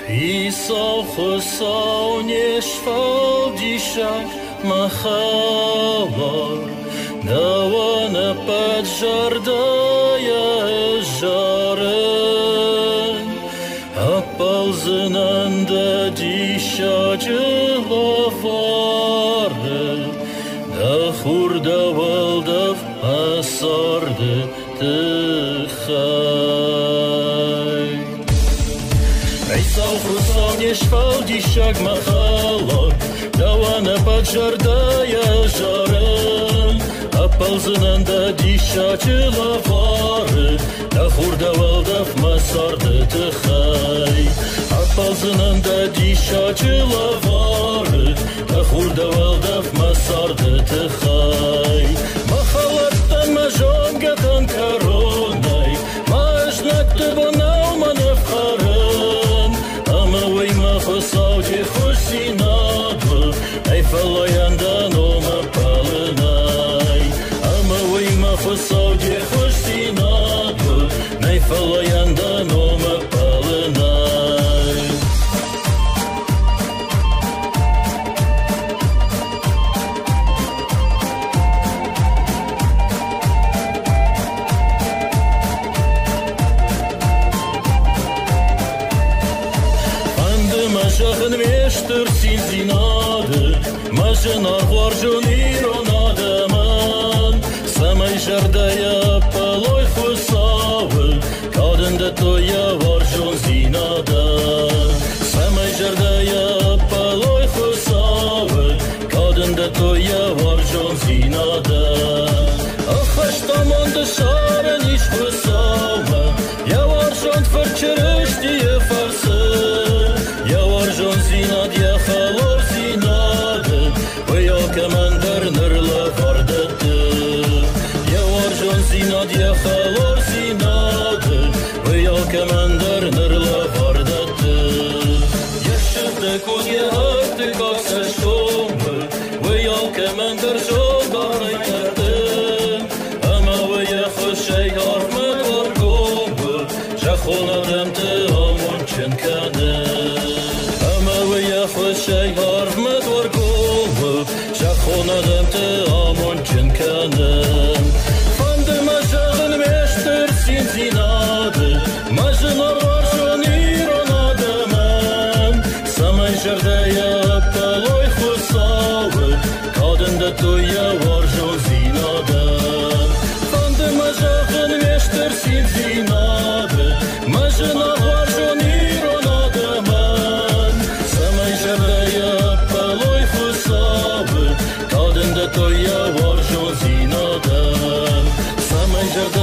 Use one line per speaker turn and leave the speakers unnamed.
Pisał chusał nie szwał dzisiaj machalor dała na padżar daje żaren a palzynanda dzisiaj lawary da hurda waldav asardı tıxay Pisał chusał nie szwał dzisiaj machalor dała na padżar daje żaren a palzynanda dzisiaj lawary da hurda waldav asardı tıxay a palzynanda dzisiaj lawary da hurda waldav asardı tıxay mahalattan majongatdan karonay majnakты bonal manevkarın ama veyma xusavci xusinadlı ay falayandan oma palınay ama veyma xusavci xusinadlı ay falayandan oma palınay Majahın meştir sinzinadı Majın arvar jonir onadımın Samay jardaya paloy xusavı Kadında toya var jon zinada Samay jardaya paloy xusavı Kadında toya var jon zinada Ahaş tamanda şaren iş xusavı Ya var jon fırçırış diye farsı Jon zinad ya xalor zinadı Veya kemender nırla vardadı Ya var jon zinad ya xalor zinadı Veya kemender nırla vardadı Yaşıdı kozye haktı kaksa şomı Veya kemender jogarı kerdim Ama veya xoşey harmad var gomu Jaxonadım te amun çınkadım ويا خوشي هارمد ورقوب شخونا te amon çınkanım Fandı majağın meştir sinzinadı Majınar var jonir onadımın Samay jardaya paloy xusavı Kadında toya var jon zinada Fandı majağın meştir sinzinadı Majınar var jonir onadımın Jardaya paloy xusavı Kadında toya var jon zinada Samay jardaya